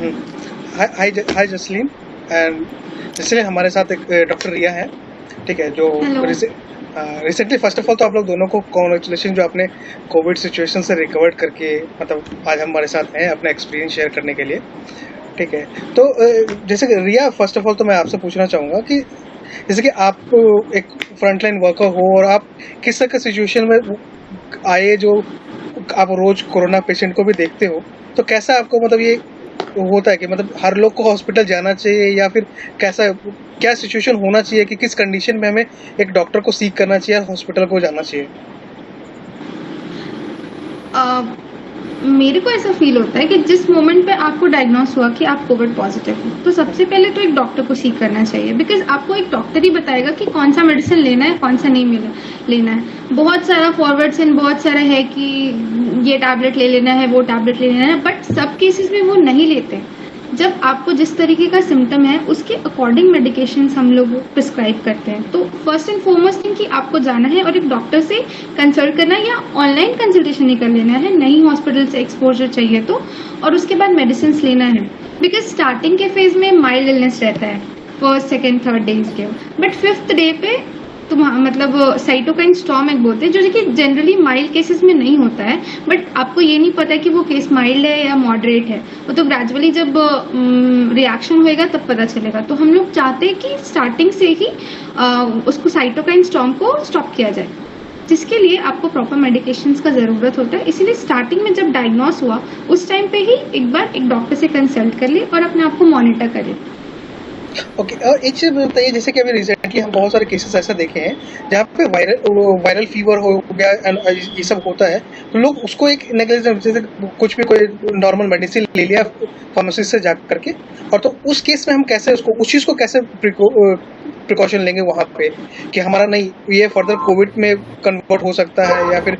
हुँ। हाय Jasleen and Jasleen हमारे साथ एक डॉक्टर रिया है, ठीक है, जो hello. Recently first of all तो आप लोग दोनों को कांग्रेचुलेशन जो आपने कोविड सिचुएशन से रिकवर करके मतलब आज हमारे साथ हैं अपना एक्सपीरियंस शेयर करने के लिए, ठीक है। तो जैसे कि रिया फ़र्स्ट ऑफ ऑल तो मैं आपसे पूछना चाहूँगा कि जैसे कि आप एक फ्रंटलाइन वर्कर हो और आप किस तरह का सिचुएशन में आए जो आप रोज़ कोरोना पेशेंट को भी देखते हो, तो कैसा आपको मतलब ये होता है कि मतलब हर लोग को हॉस्पिटल जाना चाहिए या फिर कैसा क्या सिचुएशन होना चाहिए कि किस कंडीशन में हमें एक डॉक्टर को सीक करना चाहिए या हॉस्पिटल को जाना चाहिए? अ, मेरे को ऐसा फील होता है कि जिस मोमेंट पे आपको डायग्नोस हुआ कि आप कोविड पॉजिटिव हो, तो सबसे पहले तो एक डॉक्टर को सीक करना चाहिए, बिकॉज आपको एक डॉक्टर ही बताएगा कि कौन सा मेडिसिन लेना है, कौन सा नहीं लेना है। बहुत सारा फॉरवर्ड्स एंड बहुत सारा है कि ये टैबलेट ले लेना है, वो टैबलेट ले लेना है, बट सब केसेस में वो नहीं लेते। जब आपको जिस तरीके का सिम्टम है उसके अकॉर्डिंग मेडिकेशन हम लोग प्रिस्क्राइब करते हैं। तो फर्स्ट एंड फॉरमोस्ट थिंग कि आपको जाना है और एक डॉक्टर से कंसल्ट करना है, या ऑनलाइन कंसल्टेशन ही कर लेना है, नहीं हॉस्पिटल से एक्सपोजर चाहिए तो, और उसके बाद मेडिसिन लेना है। बिकॉज स्टार्टिंग के फेज में माइल्ड इलनेस रहता है, फर्स्ट सेकेंड थर्ड डेज के, बट फिफ्थ डे पे मतलब साइटोकाइन स्टॉर्म एक बोलते हैं, जो कि जनरली माइल्ड केसेस में नहीं होता है, बट आपको ये नहीं पता कि वो केस माइल्ड है या मॉडरेट है। वो तो ग्रेजुअली जब रिएक्शन होएगा तब पता चलेगा। तो हम लोग चाहते हैं कि स्टार्टिंग से ही उसको साइटोकाइन स्टॉर्म को स्टॉप किया जाए, जिसके लिए आपको प्रॉपर मेडिकेशंस का ज़रूरत होता है। इसीलिए स्टार्टिंग में जब डायग्नोस हुआ उस टाइम पे ही एक बार एक डॉक्टर से कंसल्ट कर ले और अपने आप को मॉनिटर करें। ओके, और एक चीज़ बताइए, जैसे कि अभी रिसेंटली हम बहुत सारे केसेस ऐसा देखे हैं जहाँ पे वायरल फीवर हो गया and ये सब होता है, तो लोग उसको एक नेग्लिजेंस जैसे कुछ भी कोई नॉर्मल मेडिसिन ले लिया फार्मासिस्ट से जा करके, और तो उस केस में हम कैसे उसको उस चीज़ को कैसे प्रिकॉशन लेंगे वहाँ पे कि हमारा नहीं ये फर्दर कोविड में कन्वर्ट हो सकता है या फिर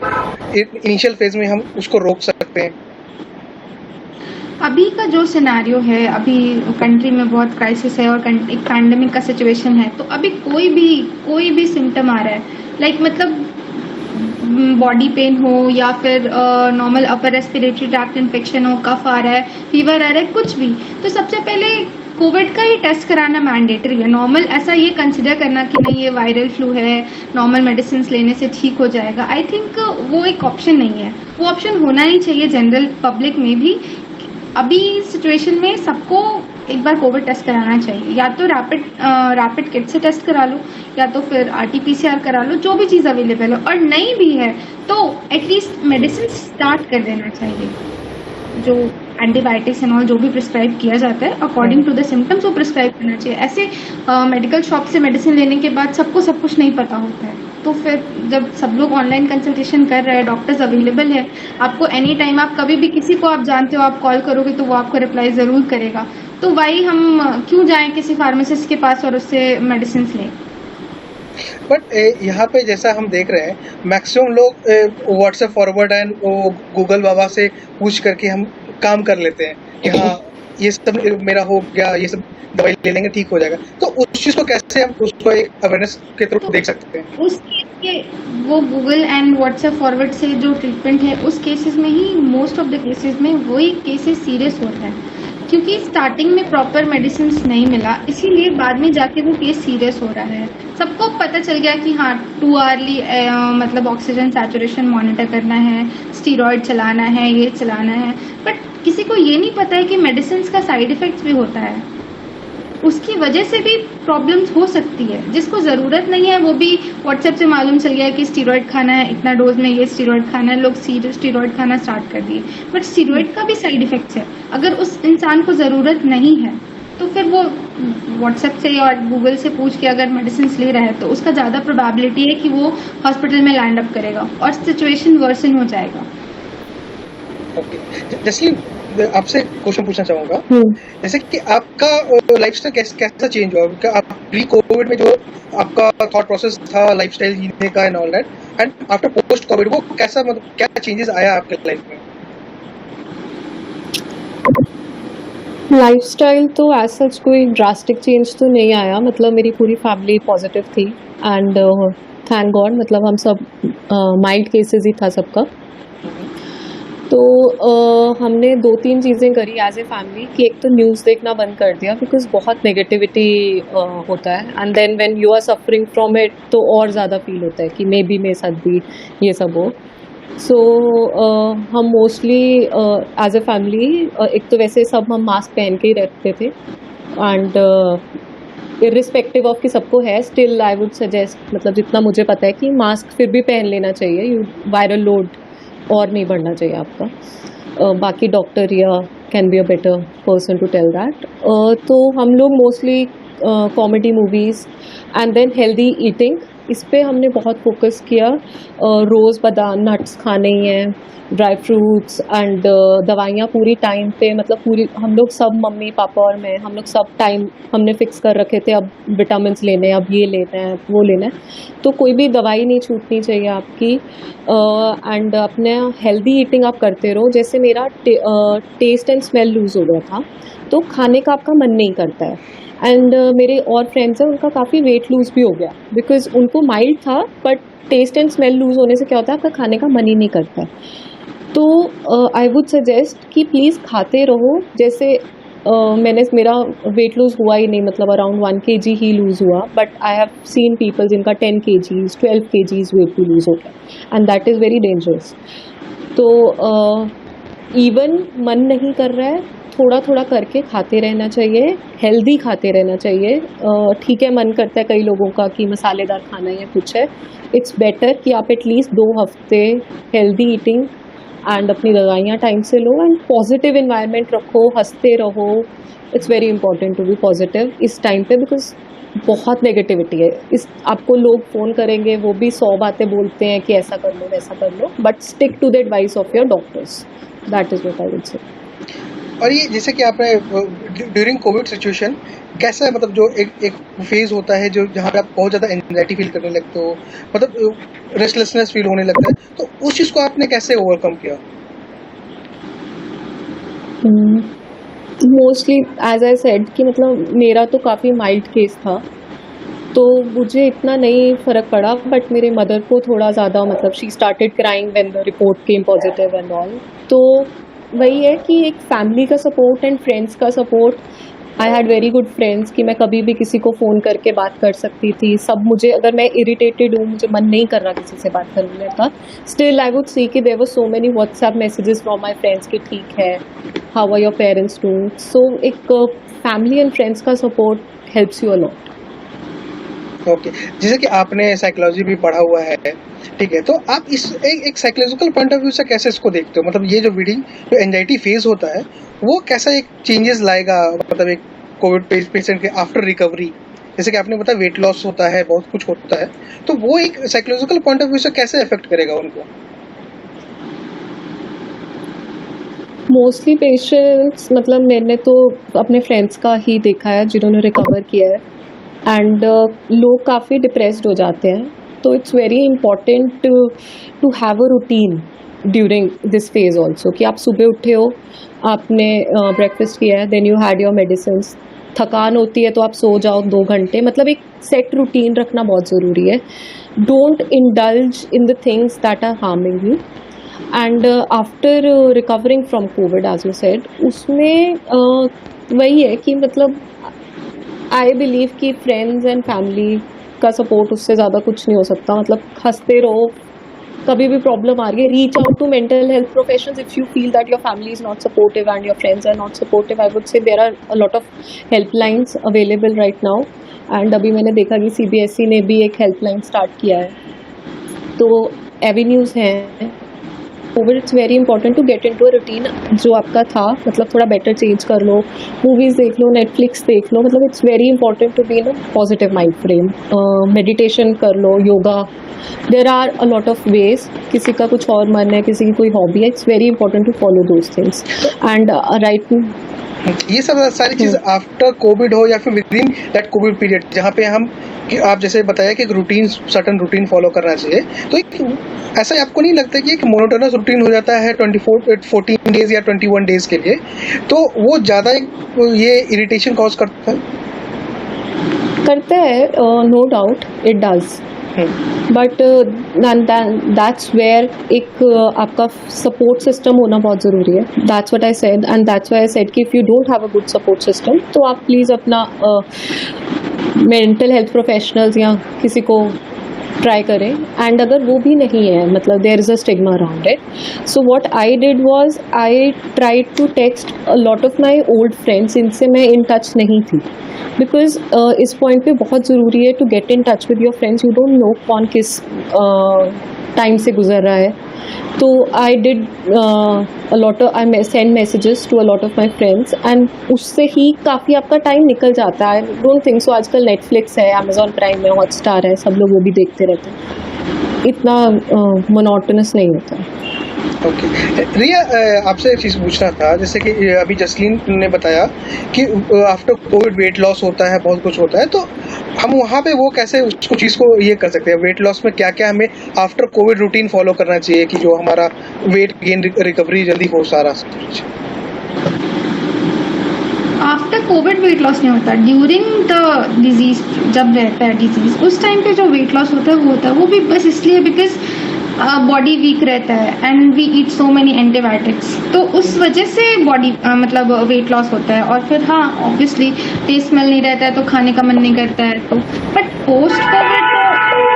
इनिशियल फेज में हम उसको रोक सकते हैं? अभी का जो सिनेरियो है, अभी कंट्री में बहुत क्राइसिस है और एक पैंडेमिक का सिचुएशन है, तो अभी कोई भी सिम्टम आ रहा है, मतलब बॉडी पेन हो या फिर normal upper respiratory tract infection हो, कफ आ रहा है, फीवर आ रहा है, कुछ भी, तो सबसे पहले कोविड का ही टेस्ट कराना मैंडेटरी है। नॉर्मल ऐसा ये कंसिडर करना कि नहीं ये वायरल फ्लू है, नॉर्मल मेडिसिन लेने से ठीक हो जाएगा, आई थिंक वो एक ऑप्शन नहीं है। वो ऑप्शन होना ही चाहिए जनरल पब्लिक में भी। अभी सिचुएशन में सबको एक बार कोविड टेस्ट कराना चाहिए, या तो रैपिड किट से टेस्ट करा लो, या तो फिर आरटीपीसीआर करा लो, जो भी चीज़ अवेलेबल है। और नहीं भी है तो एटलीस्ट मेडिसिन स्टार्ट कर देना चाहिए। जो एंटीबायोटिक्स एंड ऑल जो भी प्रिस्क्राइब किया जाता है अकॉर्डिंग टू द सिम्टम्स, वो प्रिस्क्राइब करना चाहिए। ऐसे मेडिकल शॉप से मेडिसिन लेने के बाद सबको सब कुछ नहीं पता होता है, तो फिर जब सब लोग ऑनलाइन कंसल्टेशन कर रहे हैं, डॉक्टर्स अवेलेबल है, आपको एनी टाइम, आप कभी भी किसी को आप जानते हो आप कॉल करोगे तो वो आपको रिप्लाई ज़रूर करेगा। तो वही हम क्यों जाएं किसी फार्मासिस्ट के पास और उससे मेडिसिन लें। बट यहाँ पे जैसा हम देख रहे हैं मैक्सिमम लोग व्हाट्सएप फॉरवर्ड एंड गूगल बाबा से पूछ करके हम काम कर लेते हैं कि हाँ ये सब मेरा हो गया, ये सब दवाई ले लेंगे ठीक हो जाएगा। तो उस चीज़ को कैसे हम उसको एक अवेयरनेस के थ्रू देख सकते हैं? उस केस के वो गूगल एंड व्हाट्सएप फॉरवर्ड से जो ट्रीटमेंट है उस केसेस में ही, मोस्ट ऑफ द केसेस में वही केसेस सीरियस होता है, क्योंकि स्टार्टिंग में प्रॉपर मेडिसिन नहीं मिला, इसीलिए बाद में जाके वो केस सीरियस हो रहा है। सबको पता चल गया कि हाँ 2 आवर्ली मतलब ऑक्सीजन सैचुरेशन मॉनिटर करना है, स्टीरॉयड चलाना है, ये चलाना है, बट किसी को ये नहीं पता है कि मेडिसिन का साइड इफेक्ट्स भी होता है, उसकी वजह से भी प्रॉब्लम्स हो सकती है। जिसको ज़रूरत नहीं है वो भी व्हाट्सएप से मालूम चल गया कि स्टीरॉयड खाना है, इतना डोज में ये स्टीरॉयड खाना है, लोग स्टीरॉयड खाना स्टार्ट कर दिए। बट स्टीरॉयड का भी साइड इफेक्ट्स है। अगर उस इंसान को ज़रूरत नहीं है तो फिर वो व्हाट्सएप से और गूगल से पूछ के अगर मेडिसिन ले रहा है तो उसका ज़्यादा प्रोबेबिलिटी है कि वो हॉस्पिटल में लैंड अप करेगा और सिचुएशन वर्सन हो जाएगा। ओके, जैसे आपसे क्वेश्चन पूछना चाहूँगा, जैसे कि आपका लाइफस्टाइल कैसा चेंज हुआ? क्या आप प्री कोविड में जो आपका थॉट प्रोसेस था लाइफस्टाइल जीने का and all that, and after post Covid वो कैसा, मतलब क्या चेंजेस आया आपके लाइफ में? लाइफस्टाइल तो एज सच कोई ड्रास्टिक चेंज तो नहीं आया, मतलब मेरी पूरी फैमिली पॉजिटिव थी एंड थैंक गॉड, मतलब हम सब माइल्ड केसेस ही था सबका। तो हमने 2-3 चीज़ें करी एज ए फैमिली कि एक तो न्यूज़ देखना बंद कर दिया बिकॉज बहुत नेगेटिविटी होता है and then when you are suffering from it तो और ज़्यादा फील होता है कि मे बी मेरे साथ भी ये सब हो। सो हम मोस्टली एज ए फैमिली एक तो वैसे सब हम मास्क पहन के ही रहते थे एंड इर्रिस्पेक्टिव ऑफ कि सबको है स्टिल आई वुड सजेस्ट मतलब जितना मुझे पता है कि मास्क फिर भी पहन लेना चाहिए। यू वायरल लोड और नहीं बढ़ना चाहिए आपका। बाकी डॉक्टर या can be a better person to tell that. तो हम लोग mostly comedy movies and then healthy eating इस पे हमने बहुत फोकस किया। रोज़ बादाम नट्स खाने ही हैं, ड्राई फ्रूट्स एंड दवाइयाँ पूरी टाइम पे मतलब पूरी हम लोग सब मम्मी पापा और मैं हम लोग सब टाइम हमने फिक्स कर रखे थे अब विटामिन्स लेने हैं, अब ये लेना है, वो लेना है। तो कोई भी दवाई नहीं छूटनी चाहिए आपकी एंड अपने हेल्दी ईटिंग आप करते रहो। जैसे मेरा टेस्ट एंड स्मेल लूज़ हो गया था तो खाने का आपका मन नहीं करता है एंड मेरे और फ्रेंड्स हैं उनका काफ़ी वेट लूज़ भी हो गया बिकॉज उनको माइल्ड था but taste and smell lose होने से क्या होता है आपका खाने का मन ही नहीं करता है। तो आई वुड सजेस्ट कि प्लीज़ खाते रहो। जैसे मेरा वेट लूज़ हुआ ही नहीं मतलब अराउंड 1 kg ही लूज़ हुआ but I have seen people जिनका 10 kgs 12 kgs वेट भी लूज़ हो गया and that is very dangerous. तो इवन मन नहीं कर रहा है थोड़ा थोड़ा करके खाते रहना चाहिए, हेल्दी खाते रहना चाहिए। ठीक है मन करता है कई लोगों का कि मसालेदार खाना या कुछ है, इट्स बेटर कि आप एटलीस्ट 2 हफ्ते हेल्दी ईटिंग एंड अपनी दवाइयाँ टाइम से लो एंड पॉजिटिव इन्वायरमेंट रखो, हंसते रहो। It's very important to be positive इस टाइम पे बिकॉज बहुत नेगेटिविटी है। इस आपको लोग फ़ोन करेंगे वो भी 100 बातें बोलते हैं कि ऐसा कर लो वैसा कर लो but stick to the advice of your doctors. That is what I would say. और ये जैसे कि आपने ड्यूरिंग कोविड सिचुएशन कैसा है मतलब जो एक फेज होता है जो जहाँ पे आप बहुत ज़्यादा एंजाइटी फील करने लगते हो मतलब रेस्टलेसनेस फील होने लगता है तो उस चीज़ को आपने कैसे ओवरकम किया? मोस्टली एज आई सेड कि मतलब मेरा तो काफ़ी माइल्ड केस था तो मुझे इतना नहीं फ़र्क पड़ा बट मेरे मदर को थोड़ा ज़्यादा मतलब she started crying when the report came positive and all. तो वही है कि एक फैमिली का सपोर्ट एंड फ्रेंड्स का support. I had very good friends कि मैं कभी भी किसी को फ़ोन करके बात कर सकती थी। सब मुझे अगर मैं इरिटेटेड हूँ मुझे मन नहीं कर रहा किसी से बात करने का स्टिल आई वुड सी कि there were so many WhatsApp messages from my friends कि ठीक है how are your parents doing. So एक फैमिली एंड फ्रेंड्स का support helps you a lot. Okay जैसे कि आपने साइकोलॉजी भी पढ़ा हुआ है ठीक है तो आप इस एक साइकोलॉजिकल पॉइंट ऑफ व्यू से कैसे इसको देखते हो मतलब ये जो एंजाइटी फेज होता है वो कैसा एक चेंजेस लाएगा मतलब एक कोविड पेशेंट के आफ्टर रिकवरी? जैसे कि आपने बताया वेट लॉस होता है बहुत कुछ होता है तो वो एक साइकोलॉजिकल पॉइंट ऑफ व्यू से कैसे अफेक्ट करेगा उनको? मोस्टली पेशेंट्स मतलब मैंने तो अपने फ्रेंड्स का ही देखा है जिन्होंने रिकवर किया है एंड लोग काफ़ी डिप्रेस्ड हो जाते हैं। तो it's very important to have a routine during this phase also कि आप सुबह उठे हो आपने ब्रेकफास्ट किया है then you had your medicines. थकान होती है तो आप सो जाओ 2 घंटे मतलब एक सेट रूटीन रखना बहुत ज़रूरी है। Don't indulge in the things that are harming you and after recovering from COVID as you said उसमें वही है कि मतलब आई बिलीव कि फ्रेंड्स एंड फैमिली का सपोर्ट उससे ज़्यादा कुछ नहीं हो सकता। मतलब हंसते रहो, कभी भी प्रॉब्लम आ रही है reach out to mental health professionals if you feel that your family is not supportive and your friends are not supportive. I would say there are a lot of helplines available right now and अभी मैंने देखा कि CBSE ने भी एक helpline start किया है तो एवेन्यूज़ हैं। COVID it's very important to get into a routine जो आपका था मतलब थोड़ा बेटर चेंज कर लो, मूवीज़ देख लो, नेटफ्लिक्स देख लो। मतलब it's very important to be in a positive mind frame. Meditation कर लो, yoga, there are a lot of ways. किसी का कुछ और मन है, किसी की कोई हॉबी है, it's very important to follow those things and right. ये सब सारी चीज़ आफ्टर कोविड हो या फिर within that COVID period जहाँ पे हम कि आप जैसे बताया कि एक रूटीन सर्टन रूटीन फॉलो करना चाहिए तो एक ऐसा आपको नहीं लगता कि एक मोनोटोनस रूटीन हो जाता है 14 डेज या 21 डेज के लिए तो वो ज़्यादा ये इरिटेशन कॉज करता है? No doubt it does but that's where एक आपका सपोर्ट सिस्टम होना बहुत ज़रूरी है. That's what I said and that's why I said कि if you don't have a good support system तो आप प्लीज़ अपना मेंटल हेल्थ प्रोफेशनल्स या किसी को ट्राई करें. एंड अगर वो भी नहीं है, मतलब there is a stigma around it, so what I did was I tried to text a lot of my old friends जिनसे मैं इन टच नहीं थी. बिकॉज इस पॉइंट पे बहुत ज़रूरी है to get in touch with your friends. You don't know कौन किस टाइम से गुजर रहा है. तो I did I send messages to a lot of my friends and उससे ही काफ़ी आपका टाइम निकल जाता है. Don't think so. आजकल नेटफ्लिक्स है, अमेजॉन प्राइम है, हॉटस्टार है, सब लोग वो भी देखते रहते हैं. इतना मोनोटोनस नहीं होता है. ओके रिया, आपसे एक चीज़ पूछना था. जैसे कि अभी जसलीन ने बताया कि आफ्टर कोविड वेट लॉस होता है, बहुत कुछ होता है, तो हम वहाँ पे वो कैसे उसको चीज़ को ये कर सकते हैं? वेट लॉस में क्या क्या हमें आफ्टर कोविड रूटीन फॉलो करना चाहिए कि जो हमारा वेट गेन रिकवरी जल्दी हो सारा कुछ? आफ्टर कोविड वेट लॉस नहीं होता. ड्यूरिंग द डिजीज, जब रहता है डिजीज, उस टाइम पे जो वेट लॉस होता है वो होता है. वो भी बस इसलिए बिकॉज बॉडी वीक रहता है and we eat so many antibiotics. तो उस वजह से बॉडी मतलब वेट लॉस होता है. और फिर हाँ, ऑब्वियसली टेस्ट स्मेल नहीं रहता है तो खाने का मन नहीं करता है. तो बट पोस्ट कोविड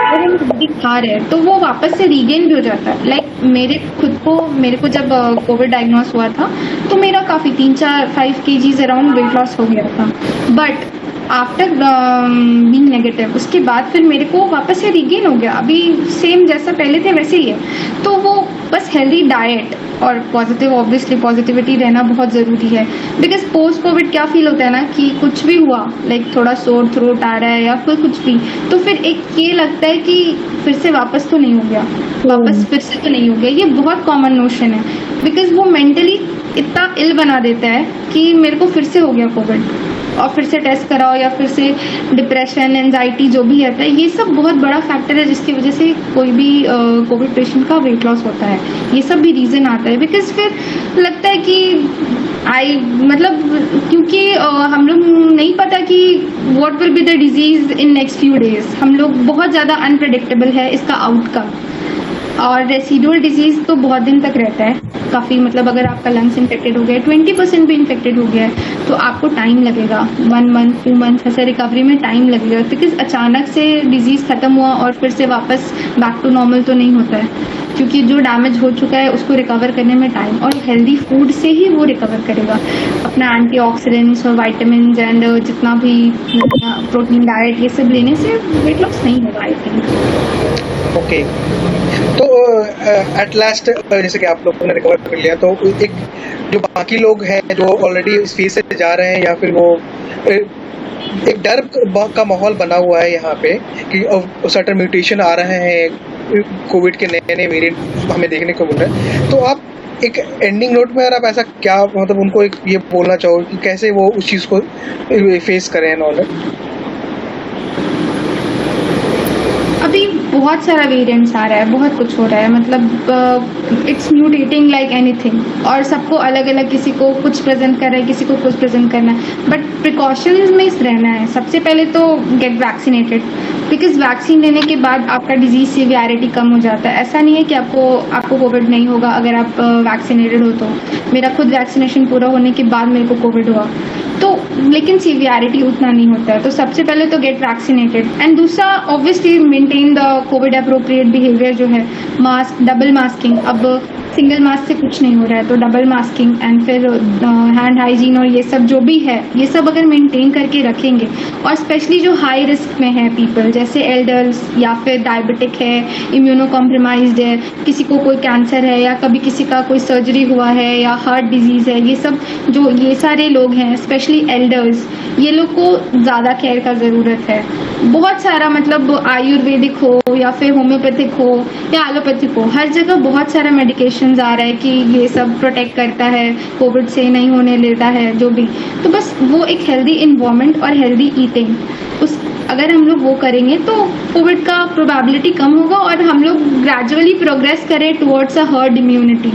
अगर हम बॉडी खा रहे हैं तो वो वापस से रीगेन भी हो जाता है. लाइक मेरे को जब कोविड डायग्नोस हुआ था तो मेरा काफ़ी 3-4-5 kgs अराउंड वेट लॉस हो गया था. बट आफ्टर बीइंग नेगेटिव उसके बाद फिर मेरे को वापस से रीगेन हो गया. अभी सेम जैसा पहले थे वैसे ही है. तो वो बस हेल्दी डाइट और पॉजिटिव, ऑब्वियसली पॉजिटिविटी रहना बहुत ज़रूरी है. बिकॉज पोस्ट कोविड क्या फील होता है ना कि कुछ भी हुआ, लाइक थोड़ा सोर थ्रोट आ रहा है या फिर कुछ भी, तो फिर एक ये लगता है कि फिर से वापस तो नहीं हो गया, वापस फिर से तो नहीं हो गया. ये बहुत कॉमन नोशन है. बिकॉज वो मेंटली इतना इल बना देता है कि मेरे को फिर से हो गया कोविड, और फिर से टेस्ट कराओ, या फिर से डिप्रेशन, एंजाइटी जो भी रहता है, ये सब बहुत बड़ा फैक्टर है जिसकी वजह से कोई भी कोविड पेशेंट का वेट लॉस होता है. ये सब भी रीज़न आता है. बिकॉज फिर लगता है कि क्योंकि हम लोग नहीं पता कि what will be the disease in next few days. हम लोग बहुत ज़्यादा अनप्रेडिक्टेबल है इसका आउटकम. और रेसिडुअल डिजीज़ तो बहुत दिन तक रहता है काफ़ी. मतलब अगर आपका लंग्स इन्फेक्टेड हो गया है, 20% भी इन्फेक्टेड हो गया है, तो आपको टाइम लगेगा. 1 month 2 months ऐसे रिकवरी में टाइम लगेगा. बिकॉज अचानक से डिजीज़ ख़त्म हुआ और फिर से वापस बैक टू नॉर्मल तो नहीं होता है. क्योंकि जो डैमेज हो चुका है उसको रिकवर करने में टाइम, और हेल्दी फूड से ही वो रिकवर करेगा. अपना एंटीऑक्सीडेंट्स और वाइटामिन एंड जितना भी प्रोटीन डाइट ये सब लेने से वेट लॉस नहीं होगा, आई थिंक. ओके, तो एट लास्ट जैसे कि आप लोगों ने रिकवर कर लिया, तो एक जो बाकी लोग हैं जो ऑलरेडी इस फेज से जा रहे हैं, या फिर वो एक डर का माहौल बना हुआ है यहाँ पे कि सर्टेन म्यूटेशन आ रहे हैं, कोविड के नए नए वेरिएंट हमें देखने को मिल रहे हैं, तो आप एक एंडिंग नोट में अगर आप ऐसा क्या मतलब उनको एक ये बोलना चाहोगे कि कैसे वो उस चीज़ को फेस करें? अभी बहुत सारा वेरिएंट्स आ रहा है, बहुत कुछ हो रहा है. मतलब इट्स म्यूटेटिंग लाइक एनीथिंग, और सबको अलग अलग, किसी को कुछ प्रेजेंट कर रहा है, किसी को कुछ प्रेजेंट करना है. बट प्रिकॉशंस में रहना है. सबसे पहले तो गेट वैक्सीनेटेड. बिकॉज वैक्सीन लेने के बाद आपका डिजीज सीवियरिटी कम हो जाता है. ऐसा नहीं है कि आपको कोविड नहीं होगा अगर आप वैक्सीनेटेड हो. तो मेरा खुद वैक्सीनेशन पूरा होने के बाद मेरे को कोविड हुआ, तो लेकिन सीवियरिटी उतना नहीं होता है. तो सबसे पहले तो गेट वैक्सीनेटेड. एंड दूसरा obviously maintain the Covid appropriate behaviour जो है, मास्क, डबल मास्किंग. अब सिंगल मास्क से कुछ नहीं हो रहा है तो डबल मास्किंग, एंड फिर हैंड हाइजीन और ये सब जो भी है, ये सब अगर मेंटेन करके रखेंगे. और स्पेशली जो हाई रिस्क में है पीपल, जैसे एल्डर्स या फिर डायबिटिक है, इम्यूनो कॉम्प्रोमाइज्ड है, किसी को कोई कैंसर है, या कभी किसी का कोई सर्जरी हुआ है, या हार्ट डिजीज़ है, ये सारे लोग हैं, स्पेशली एल्डर्स, ये लोग को ज़्यादा केयर का ज़रूरत है. बहुत सारा मतलब आयुर्वेदिक हो या फिर होम्योपैथिक हो या एलोपैथिक हो, हर जगह बहुत सारा मेडिकेशंस आ रहा है कि ये सब प्रोटेक्ट करता है, कोविड से नहीं होने लेता है, जो भी. तो बस वो एक हेल्दी इन्वायरमेंट और हेल्दी ईटिंग, अगर हम लोग वो करेंगे तो कोविड का प्रोबेबिलिटी कम होगा, और हम लोग ग्रेजुअली प्रोग्रेस करें टुवर्ड्स अ हर्ड इम्यूनिटी,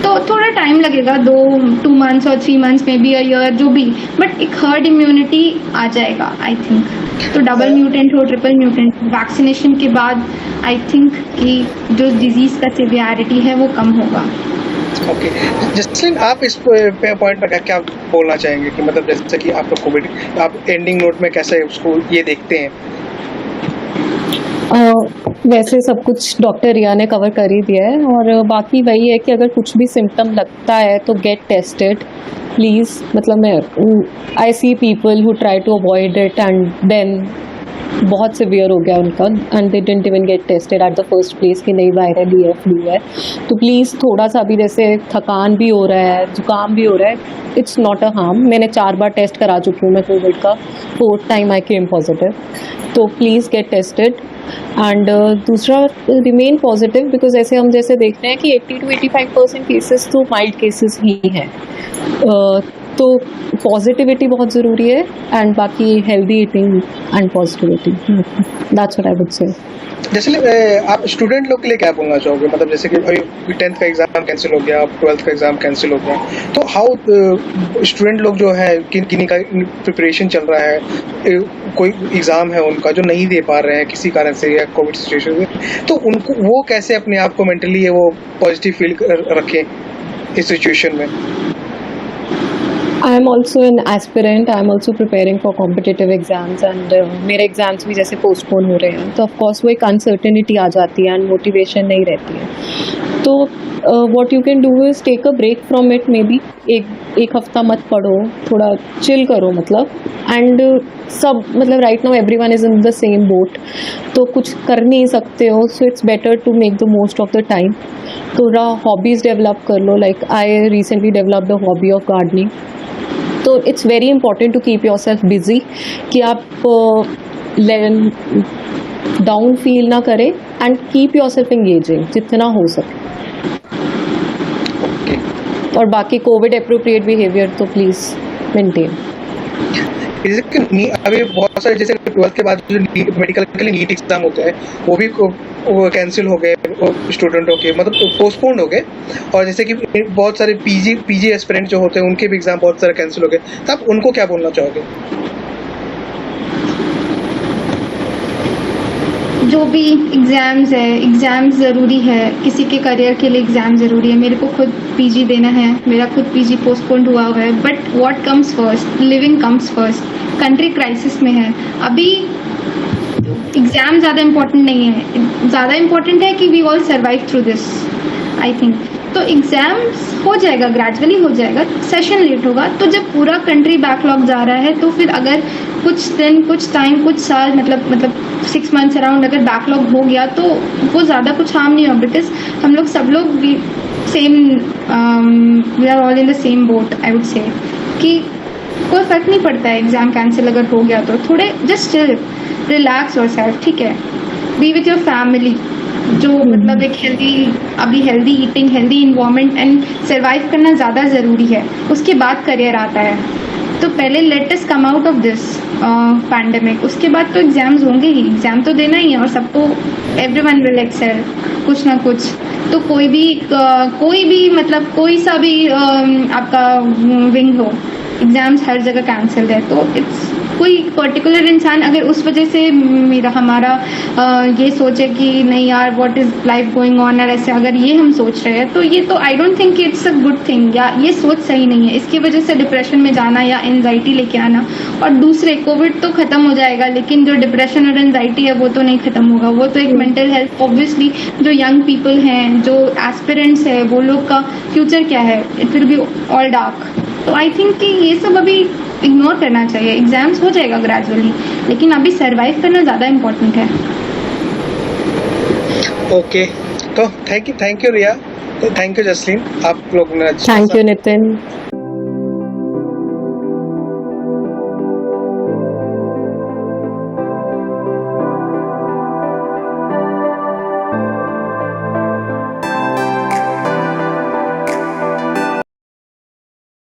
तो थोड़ा टाइम लगेगा, 2 मंथ्स और 3 मंथ्स में बी अ ईयर, जो भी, बट एक हर्ड इम्यूनिटी आ जाएगा आई थिंक। तो डबल म्यूटेंट हो, ट्रिपल म्यूटेंट, वैक्सीनेशन के बाद आई थिंक कि जो डिजीज़ का सिवियरिटी है वो कम होगा। ओके, जसलीन आप इस पॉइंट पर क्या बोलना चाहेंगे कि मतलब जैसे कि आप लोग कोविड, आप एंडिंग नोट में कैसे उसको ये देखते हैं? वैसे सब कुछ डॉक्टर रिया ने कवर कर ही दिया है, और बाकी वही है कि अगर कुछ भी सिम्टम लगता है तो गेट टेस्टेड प्लीज़। मतलब मैं I see people who try to avoid it and then बहुत सिवियर हो गया उनका, and they didn't even get tested at the first place कि नहीं वायरल ही है, फ्लू है। तो प्लीज़ थोड़ा सा भी, जैसे थकान भी हो रहा है, जुकाम भी हो रहा है, इट्स नॉट अ हार्म। मैंने 4 बार टेस्ट करा चुकी हूँ मैं कोविड का, 4th time I came positive. तो प्लीज़ गेट टेस्टेड एंड दूसरा रिमेन पॉजिटिव, बिकॉज ऐसे हम जैसे देख रहे हैं कि 80 to 85% केसेस तो माइल्ड केसेस ही हैं। तो पॉजिटिविटी बहुत ज़रूरी है, एंड बाकी healthy eating and positivity, that's what I would से। जैसे आप स्टूडेंट लोग के लिए क्या बोलना चाहोगे? मतलब जैसे कि अभी 10th का एग्जाम कैंसिल हो गया, 12th का एग्जाम कैंसिल हो गया, तो हाउ स्टूडेंट लोग जो है किन्हीं का प्रिपरेशन चल रहा है, कोई एग्जाम है उनका जो नहीं दे पा रहे हैं किसी कारण से या कोविड सिचुएशन में, तो उनको वो कैसे अपने आप को मेंटली वो पॉजिटिव फील रखें इस सिचुएशन में? I am also an aspirant, I am also preparing for competitive exams, and मेरे एग्जाम्स भी जैसे पोस्टपोन हो रहे हैं, तो ऑफकोर्स वो एक अनसर्टेनिटी आ जाती है एंड मोटिवेशन नहीं रहती है। तो what you can do is take a break from it, maybe एक हफ्ता मत पढ़ो, थोड़ा चिल करो, मतलब एंड सब, मतलब right now everyone is in the same boat, तो कुछ कर नहीं सकते हो, so it's better to make the most of the time. थोड़ा हॉबीज़ डेवलप कर लो, like I recently develop the hobby of gardening. तो it's very important to keep yourself busy, कि आप डाउन फील ना करें, and keep yourself engaging जितना हो सके। और बाकी कोविड अप्रोप्रिएट बिहेवियर तो प्लीज़ मेंटेन। अभी बहुत सारे जैसे 12th के बाद जो मेडिकल के लिए नीट एग्जाम होते हैं वो भी कैंसिल हो गए स्टूडेंटों के, मतलब पोस्टपोन्ड हो गए, और जैसे कि बहुत सारे पीजी एस्पिरेंट जो होते हैं उनके भी एग्जाम बहुत सारे कैंसिल हो गए, तो आप उनको क्या बोलना चाहोगे? जो भी एग्ज़ाम्स है, एग्ज़ाम्स ज़रूरी है, किसी के करियर के लिए एग्ज़ाम ज़रूरी है। मेरे को खुद पीजी देना है, मेरा खुद पीजी पोस्टपोन्ड हुआ है, but what comes first, living comes first. Country crisis में है अभी, एग्ज़ाम ज़्यादा इम्पोर्टेंट नहीं है, ज़्यादा इम्पोर्टेंट है कि we all survive through this I think. तो एग्ज़ाम्स हो जाएगा, ग्रेजुअली हो जाएगा, सेशन लेट होगा, तो जब पूरा कंट्री बैकलॉग जा रहा है, तो फिर अगर कुछ दिन, कुछ टाइम, कुछ साल, मतलब 6 मंथ्स अराउंड अगर बैकलॉग हो गया, तो वो ज़्यादा कुछ हार्म नहीं होगा, बिकॉज हम लोग सब लोग same, we are all in the same boat I would say, कि कोई फ़र्क नहीं पड़ता है एग्ज़ाम कैंसिल अगर हो गया तो। थोड़े just chill, relax your self, ठीक है, बी विथ योर फैमिली, जो मतलब एक healthy eating, healthy environment and survive करना ज़्यादा ज़रूरी है, उसके बाद करियर आता है। तो पहले let us come out of this pandemic, उसके बाद तो एग्ज़ाम्स होंगे ही, एग्ज़ाम तो देना ही है, और सबको एवरीवन विल एक्सेल कुछ ना कुछ। तो कोई भी मतलब कोई सा भी आपका विंग हो, एग्ज़ाम्स हर जगह कैंसिल है, तो इट्स कोई पर्टिकुलर इंसान अगर उस वजह से हमारा ये सोचे कि नहीं यार what is life going on, और ऐसे अगर ये हम सोच रहे हैं, तो ये तो I don't think it's a good thing, या ये सोच सही नहीं है। इसकी वजह से डिप्रेशन में जाना या एनजाइटी लेके आना। और दूसरे, कोविड तो ख़त्म हो जाएगा, लेकिन जो डिप्रेशन और एनजाइटी है वो तो नहीं ख़त्म होगा, वो तो एक मेंटल हेल्थ, ऑब्वियसली जो यंग पीपल हैं, जो एस्पिरेंट्स है, वो लोग का फ्यूचर क्या है, it will be all dark. तो आई थिंक कि ये सब अभी इग्नोर करना चाहिए। एग्जाम्स हो जाएगा ग्रेजुअली, लेकिन अभी सर्वाइव करना ज़्यादा इम्पोर्टेंट है। ओके, तो thank you Riya, thank you Jasleen, आप लोग ने थैंक यू नितिन।